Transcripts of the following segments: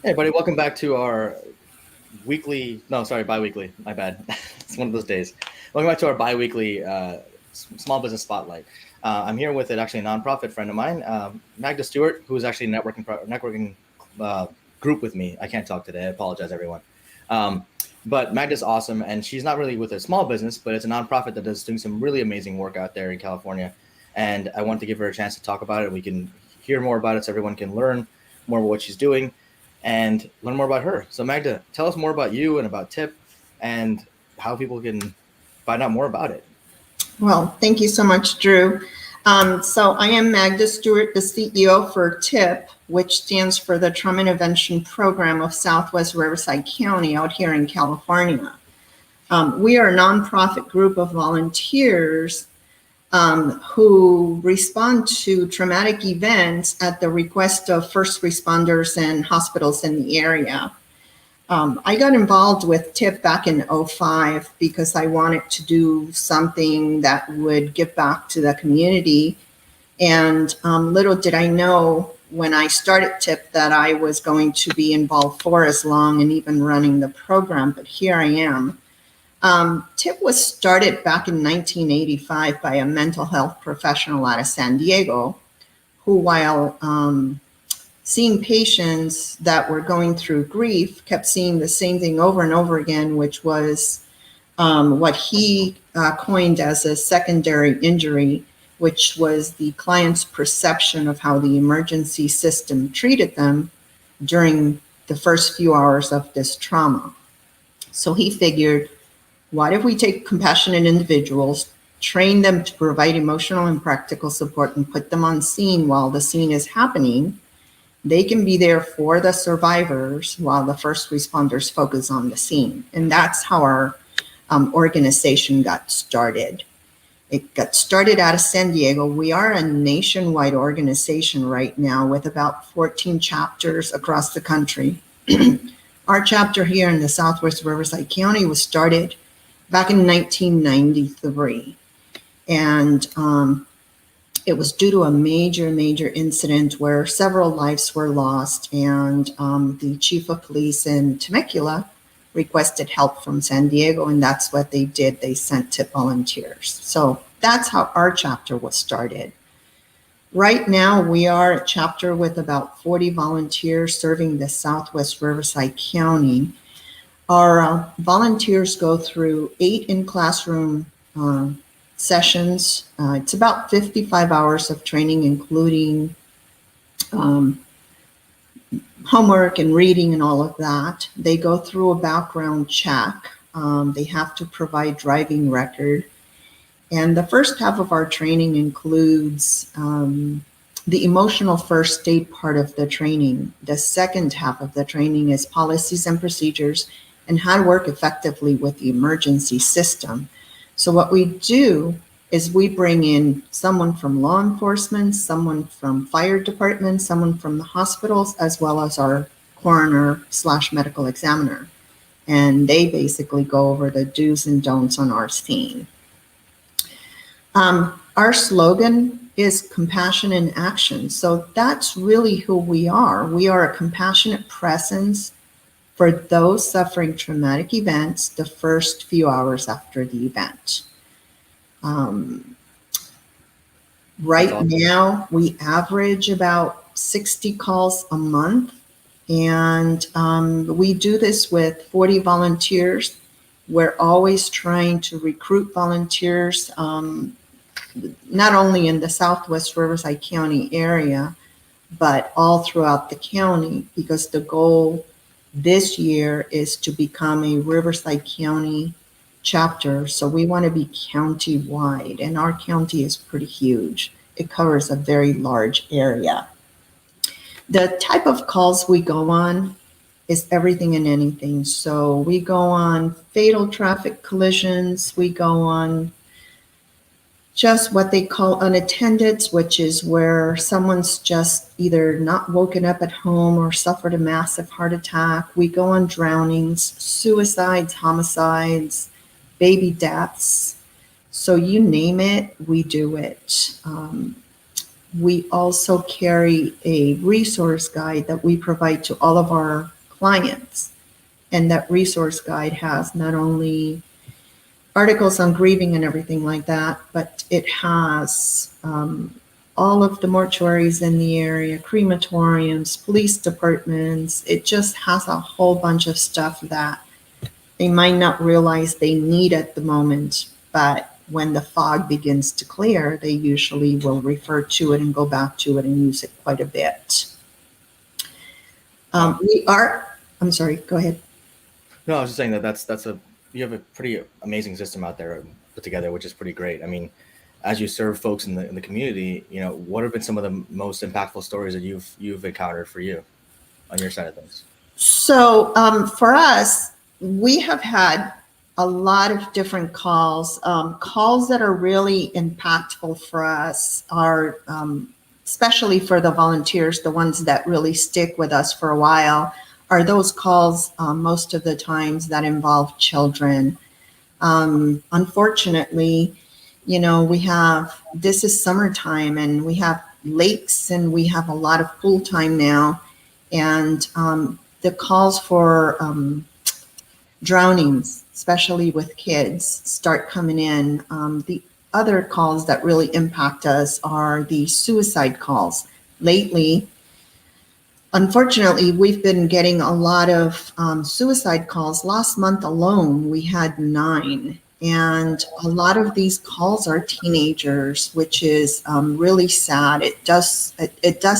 Hey, buddy, welcome back to our bi-weekly, my bad. It's one of those days. Welcome back to our bi-weekly small business spotlight. I'm here with actually a nonprofit friend of mine, Magda Stewart, who's actually networking group with me. I can't talk today. I apologize, everyone. But Magda's awesome, and she's not really with a small business, but it's a nonprofit that is doing some really amazing work out there in California. And I want to give her a chance to talk about it. We can hear more about it so everyone can learn more about what she's doing and learn more about her. So Magda, tell us more about you and about TIP and how people can find out more about it. Well, thank you so much, Drew. So I am Magda Stewart, the CEO for TIP, which stands for the Trauma Intervention Program of Southwest Riverside County out here in California. We are a nonprofit group of volunteers who respond to traumatic events at the request of first responders and hospitals in the area. I got involved with TIP back in 2005 because I wanted to do something that would give back to the community. And little did I know when I started TIP that I was going to be involved for as long and even running the program, but here I am. TIP was started back in 1985 by a mental health professional out of San Diego, who, while seeing patients that were going through grief, kept seeing the same thing over and over again, which was what he coined as a secondary injury, which was the client's perception of how the emergency system treated them during the first few hours of this trauma. So he figured, what if we take compassionate individuals, train them to provide emotional and practical support, and put them on scene while the scene is happening? They can be there for the survivors while the first responders focus on the scene. And that's how our organization got started. It got started out of San Diego. We are a nationwide organization right now with about 14 chapters across the country. Our chapter here in the Southwest Riverside County was started back in 1993. And it was due to a major incident where several lives were lost, and the chief of police in Temecula requested help from San Diego, and that's what they did. They sent TIP volunteers. So that's how our chapter was started. Right now, we are a chapter with about 40 volunteers serving the Southwest Riverside County. Our volunteers go through 8 in-classroom sessions. It's about 55 hours of training, including homework and reading and all of that. They go through a background check. They have to provide driving record. And the first half of our training includes the emotional first aid part of the training. The second half of the training is policies and procedures and how to work effectively with the emergency system. So what we do is we bring in someone from law enforcement, someone from fire department, someone from the hospitals, as well as our coroner/medical examiner. And they basically go over the do's and don'ts on our scene. Our slogan is compassion in action. So that's really who we are. We are a compassionate presence for those suffering traumatic events the first few hours after the event. Right now, we average about 60 calls a month, and we do this with 40 volunteers. We're always trying to recruit volunteers, not only in the Southwest Riverside County area, but all throughout the county, because the goal this year is to become a Riverside County chapter. So we want to be county-wide, and our county is pretty huge. It covers a very large area. The type of calls we go on is everything and anything. So we go on fatal traffic collisions. We go on just what they call unattended, which is where someone's just either not woken up at home or suffered a massive heart attack. We go on drownings, suicides, homicides, baby deaths. So you name it, we do it. We also carry a resource guide that we provide to all of our clients. And that resource guide has not only articles on grieving and everything like that, but it has all of the mortuaries in the area, crematoriums, police departments. It just has a whole bunch of stuff that they might not realize they need at the moment, but when the fog begins to clear, they usually will refer to it and go back to it and use it quite a bit. I'm sorry, go ahead. No, I was just saying that you have a pretty amazing system out there put together, which is pretty great. I mean, as you serve folks in the community, what have been some of the most impactful stories that you've encountered for you on your side of things? So for us, we have had a lot of different calls. Calls that are really impactful for us are, especially for the volunteers, the ones that really stick with us for a while, are those calls most of the times that involve children. Unfortunately, this is summertime and we have lakes and we have a lot of pool time now. And the calls for drownings, especially with kids, start coming in. The other calls that really impact us are the suicide calls. Lately, unfortunately, we've been getting a lot of suicide calls. Last month alone, we had 9. And a lot of these calls are teenagers, which is really sad. It does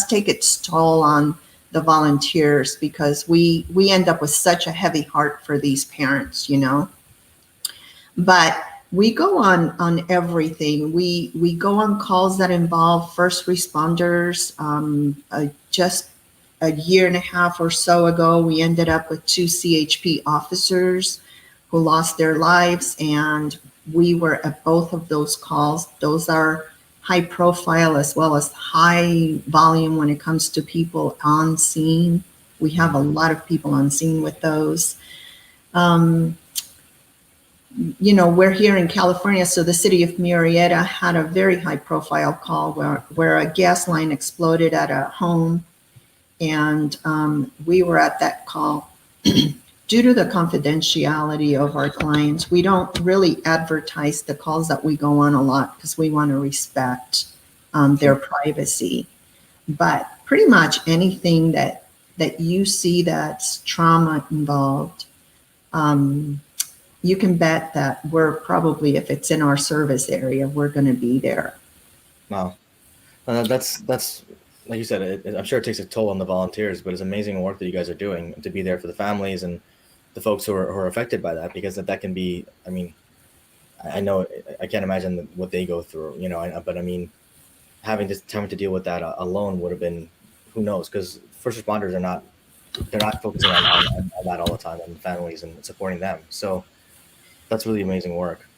take its toll on the volunteers because we end up with such a heavy heart for these parents, But we go on everything. We go on calls that involve first responders. Just a year and a half or so ago, we ended up with 2 CHP officers who lost their lives, and we were at both of those calls. Those are high profile as well as high volume when it comes to people on scene. We have a lot of people on scene with those. We're here in California, so the city of Murrieta had a very high profile call where a gas line exploded at a home. And we were at that call. Due to the confidentiality of our clients, we don't really advertise the calls that we go on a lot because we want to respect their privacy. But pretty much anything that you see that's trauma involved, you can bet that we're probably, if it's in our service area, we're going to be there. Wow. That's like you said, I'm sure it takes a toll on the volunteers, but it's amazing work that you guys are doing to be there for the families and the folks who are affected by that, because that can be, I mean, I know, I can't imagine what they go through, but I mean, having to deal with that alone would have been, who knows, because first responders they're not focusing on that all the time, on families and supporting them. So that's really amazing work.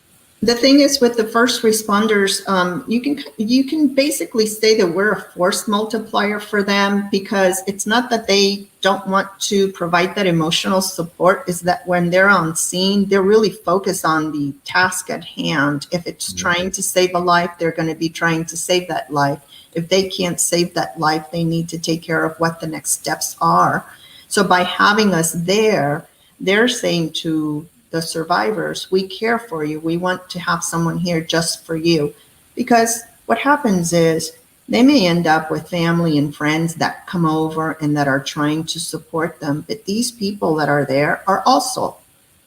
The thing is, with the first responders, you can basically say that we're a force multiplier for them, because it's not that they don't want to provide that emotional support. Is that when they're on scene, they're really focused on the task at hand. If it's trying to save a life, they're going to be trying to save that life. If they can't save that life, they need to take care of what the next steps are. So by having us there, they're saying to the survivors, we care for you. We want to have someone here just for you. Because what happens is they may end up with family and friends that come over and that are trying to support them. But these people that are there are also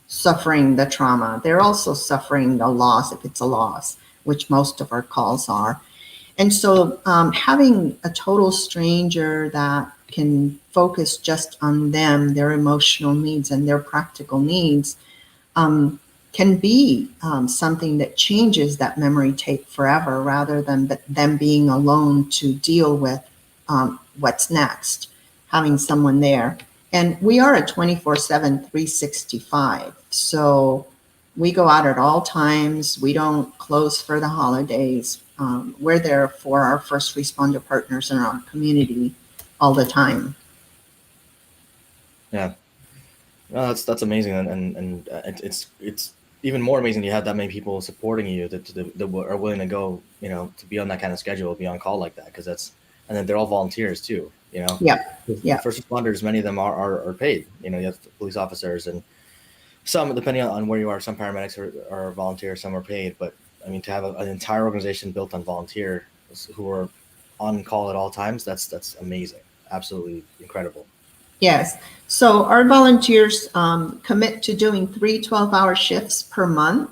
suffering the trauma. They're also suffering the loss, if it's a loss, which most of our calls are. And so having a total stranger that can focus just on them, their emotional needs and their practical needs, can be something that changes that memory tape forever, rather than them being alone to deal with what's next, having someone there. And we are a 24/7, 365. So we go out at all times. We don't close for the holidays. We're there for our first responder partners in our community all the time. Yeah. No, that's amazing, and it's even more amazing you have that many people supporting you that are willing to go, to be on that kind of schedule, be on call like that, because and then they're all volunteers too. you know. Yeah. The Yeah. first responders, many of them are paid. You know, you have police officers, and some, depending on where you are, some paramedics are volunteer, some are paid. But I mean, to have an entire organization built on volunteers who are on call at all times, that's amazing. Absolutely incredible. Yes. So our volunteers commit to doing 3 12-hour shifts per month.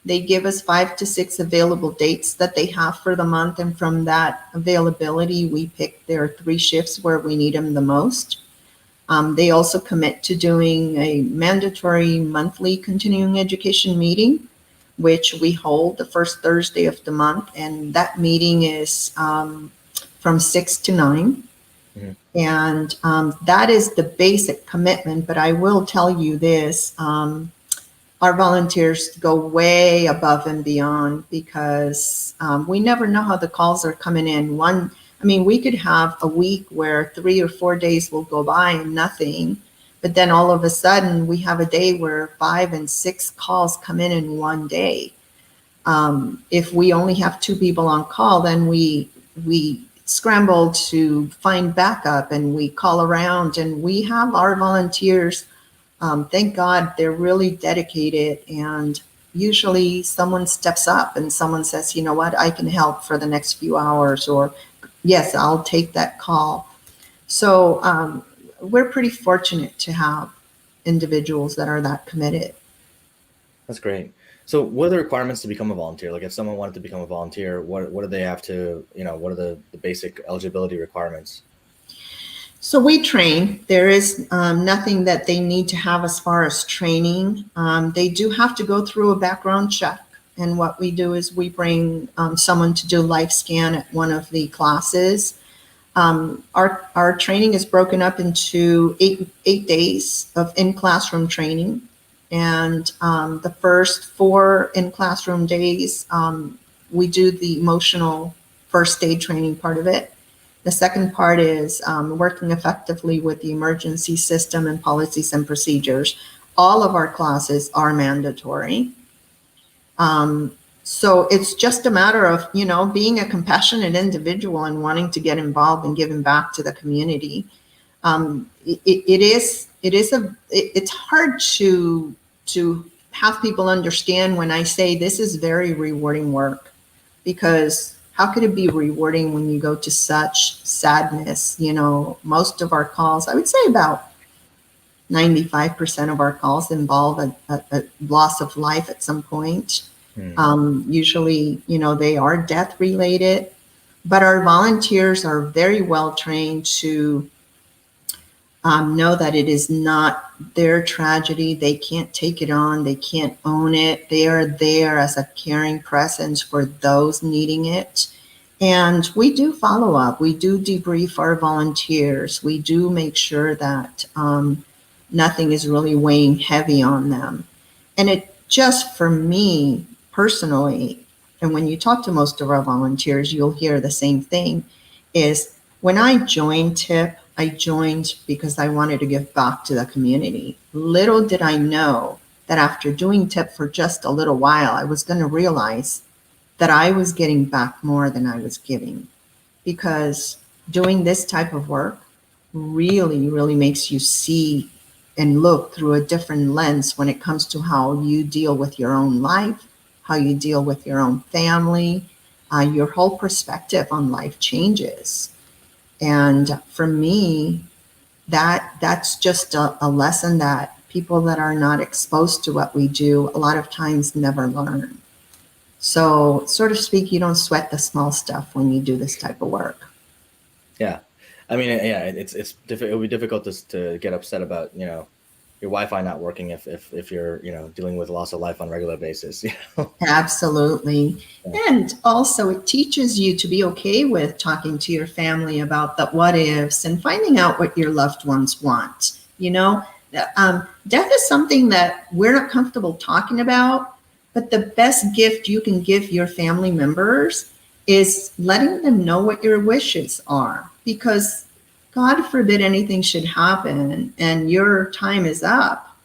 They give us 5 to 6 available dates that they have for the month. And from that availability, we pick their 3 shifts where we need them the most. They also commit to doing a mandatory monthly continuing education meeting, which we hold the first Thursday of the month. And that meeting is from 6 to 9. Mm-hmm. And that is the basic commitment. But I will tell you this, our volunteers go way above and beyond because we never know how the calls are coming in. We could have a week where 3 or 4 days will go by and nothing. But then all of a sudden we have a day where 5 and 6 calls come in one day. If we only have 2 people on call, then we scramble to find backup and we call around, and we have our volunteers. Thank God they're really dedicated, and usually someone steps up and someone says, you know what, I can help for the next few hours, or yes, I'll take that call. So we're pretty fortunate to have individuals that are that committed. That's great. So what are the requirements to become a volunteer? Like if someone wanted to become a volunteer, what do they have to, what are the basic eligibility requirements? So we train. There is nothing that they need to have as far as training. They do have to go through a background check. And what we do is we bring someone to do life scan at one of the classes. Our training is broken up into eight days of in-classroom training. And the first 4 in-classroom days, we do the emotional first aid training part of it. The second part is working effectively with the emergency system and policies and procedures. All of our classes are mandatory. So it's just a matter of, being a compassionate individual and wanting to get involved and giving back to the community. It's hard to have people understand when I say this is very rewarding work, because how could it be rewarding when you go to such sadness? Most of our calls, I would say about 95% of our calls involve a loss of life at some point. Usually, they are death related, but our volunteers are very well trained to know that it is not their tragedy. They can't take it on. They can't own it. They are there as a caring presence for those needing it. And we do follow up. We do debrief our volunteers. We do make sure that nothing is really weighing heavy on them. And it just, for me personally, and when you talk to most of our volunteers, you'll hear the same thing, is when I joined TIP, I joined because I wanted to give back to the community. Little did I know that after doing TIP for just a little while, I was going to realize that I was getting back more than I was giving, because doing this type of work really, really makes you see and look through a different lens when it comes to how you deal with your own life, how you deal with your own family. Your whole perspective on life changes. And for me, that's just a lesson that people that are not exposed to what we do a lot of times never learn. So, sort of speak, you don't sweat the small stuff when you do this type of work. Yeah, I mean, yeah, it'll be difficult to get upset about your Wi-Fi not working if you're dealing with loss of life on a regular basis. Absolutely. Yeah. And also it teaches you to be okay with talking to your family about the what ifs and finding out what your loved ones want. Death is something that we're not comfortable talking about, but the best gift you can give your family members is letting them know what your wishes are, because God forbid anything should happen and your time is up.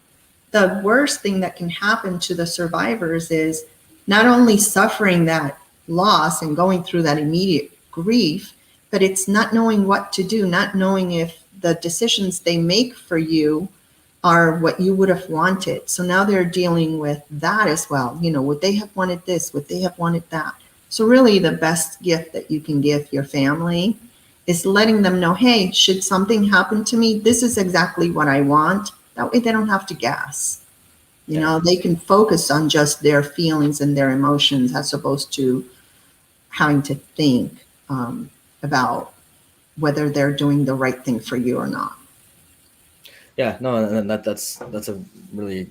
The worst thing that can happen to the survivors is not only suffering that loss and going through that immediate grief, but it's not knowing what to do, not knowing if the decisions they make for you are what you would have wanted. So now they're dealing with that as well. Would they have wanted this? Would they have wanted that? So really the best gift that you can give your family is letting them know, hey, should something happen to me, this is exactly what I want. That way they don't have to guess. They can focus on just their feelings and their emotions as opposed to having to think about whether they're doing the right thing for you or not. Yeah, no, and that's a really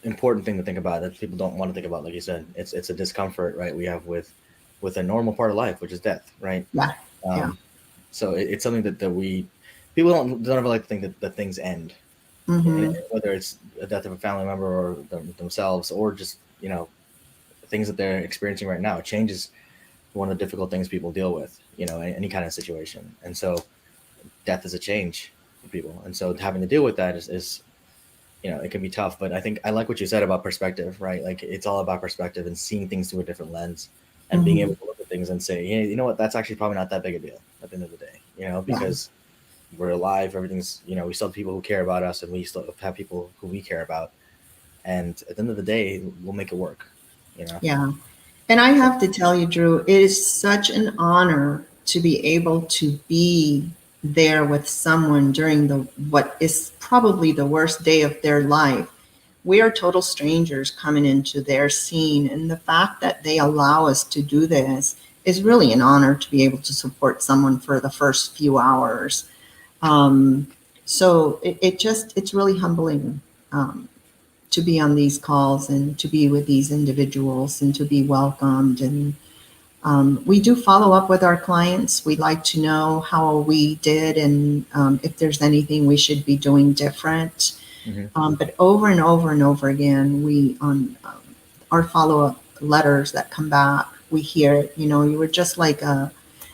important thing to think about that people don't want to think about. Like you said, it's a discomfort, right? We have with a normal part of life, which is death, right? Yeah. Yeah. So it's something that people don't ever like to think that things end, whether it's the death of a family member or themselves, or just things that they're experiencing right now. Change is one of the difficult things people deal with, any kind of situation, and so death is a change for people, and so having to deal with that is it can be tough. But I think I like what you said about perspective, right? Like it's all about perspective and seeing things through a different lens, and being able to look at things and say, hey, you know what, that's actually probably not that big a deal at the end of the day, because we're alive, everything's, we still have people who care about us, and we still have people who we care about, and at the end of the day, we'll make it work. Yeah. And I have to tell you, Drew, it is such an honor to be able to be there with someone during what is probably the worst day of their life. We are total strangers coming into their scene, and the fact that they allow us to do this is really an honor to be able to support someone for the first few hours. So it's really humbling to be on these calls and to be with these individuals and to be welcomed. And we do follow up with our clients. We'd like to know how we did and if there's anything we should be doing different. But over and over and over again, we on our follow-up letters that come back, we hear, you were just like an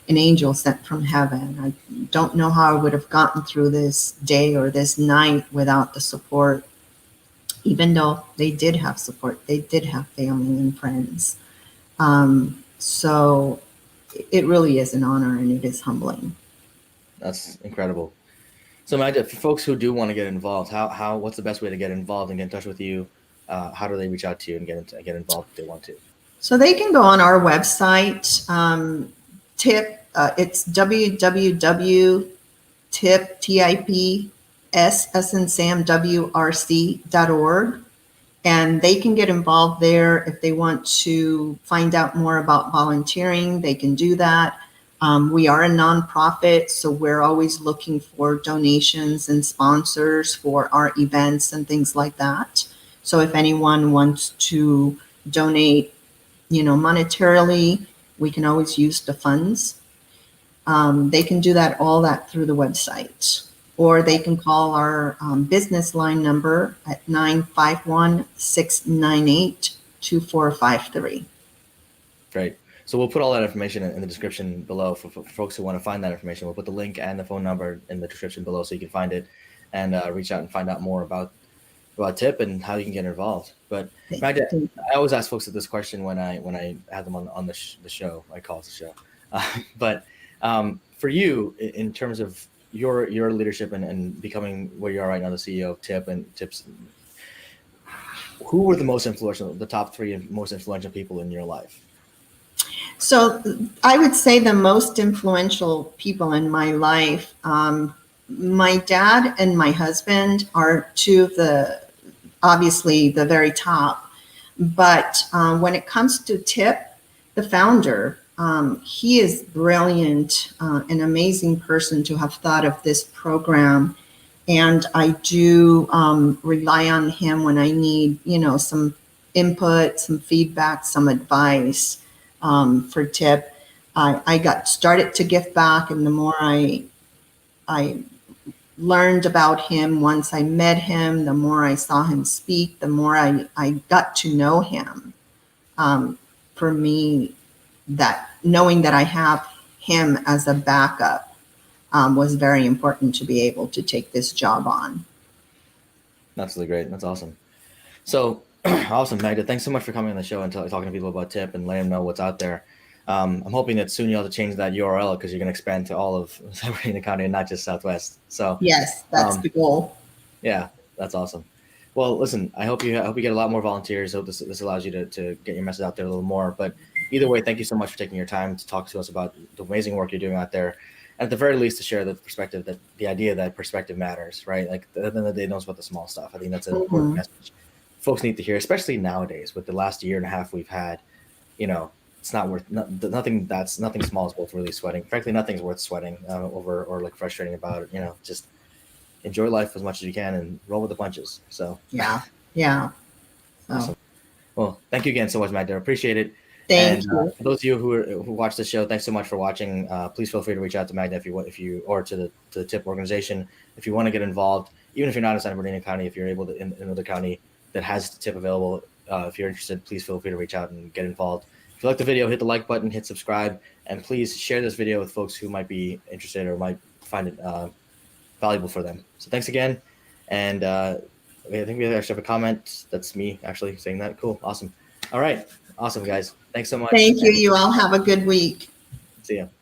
angel sent from heaven. I don't know how I would have gotten through this day or this night without the support. Even though they did have support, they did have family and friends. So it really is an honor, and it is humbling. That's incredible. So Magda, for folks who do want to get involved, what's the best way to get involved and get in touch with you? How do they reach out to you and get involved if they want to? So they can go on our website, TIP. It's www.tip.org. And they can get involved there. If they want to find out more about volunteering, they can do that. We are a nonprofit, so we're always looking for donations and sponsors for our events and things like that. So if anyone wants to donate, monetarily, we can always use the funds. They can do all that through the website. Or they can call our business line number at 951-698-2453. Great. So we'll put all that information in the description below for folks who want to find that information. We'll put the link and the phone number in the description below so you can find it and reach out and find out more about TIP and how you can get involved. But Magda, I always ask folks this question when I have them on the show. I call it the show. But for you, in terms of your leadership and becoming where you are right now, the CEO of TIP and TIPS, who were the top three most influential people in your life? So I would say the most influential people in my life, my dad and my husband are two of obviously the very top. But when it comes to TIP, the founder, he is brilliant, an amazing person to have thought of this program. And I do rely on him when I need, some input, some feedback, some advice for TIP. I got started to give back, and the more I learned about him, once I met him, the more I saw him speak, the more I got to know him. For me, that knowing that I have him as a backup was very important to be able to take this job on. That's really great. That's awesome. So awesome, Magda. Thanks so much for coming on the show and talking to people about TIP and letting them know what's out there. I'm hoping that soon you'll have to change that URL because you're going to expand to all of San Bernardino County and not just Southwest. So Yes, that's the goal. yeah, that's awesome. Well, listen, I hope you get a lot more volunteers. I hope this allows you to get your message out there a little more. But either way, thank you so much for taking your time to talk to us about the amazing work you're doing out there. And at the very least, to share the perspective that the idea that perspective matters, right? Like at the end of the day, knows about the small stuff. I think that's an important message folks need to hear, especially nowadays with the last year and a half we've had. You know, it's not worth nothing. Nothing small is worth really sweating. Frankly, nothing's worth sweating over or like frustrating about it. You know, just enjoy life as much as you can and roll with the punches. So Yeah. Awesome. Well, thank you again so much, Magda. Appreciate it. Thank And you. for those of you who watch the show, thanks so much for watching. Please feel free to reach out to Magda if you or to the TIP organization if you want to get involved. Even if you're not in San Bernardino County, if you're able to in another county that has TIP available, if you're interested, please feel free to reach out and get involved. If you like the video, hit the like button, hit subscribe, and please share this video with folks who might be interested or might find it valuable for them. So thanks again, and I think we actually have a comment. That's me actually saying that. Cool, awesome. All right, awesome guys. Thanks so much. Thank you. You all have a good week. See ya.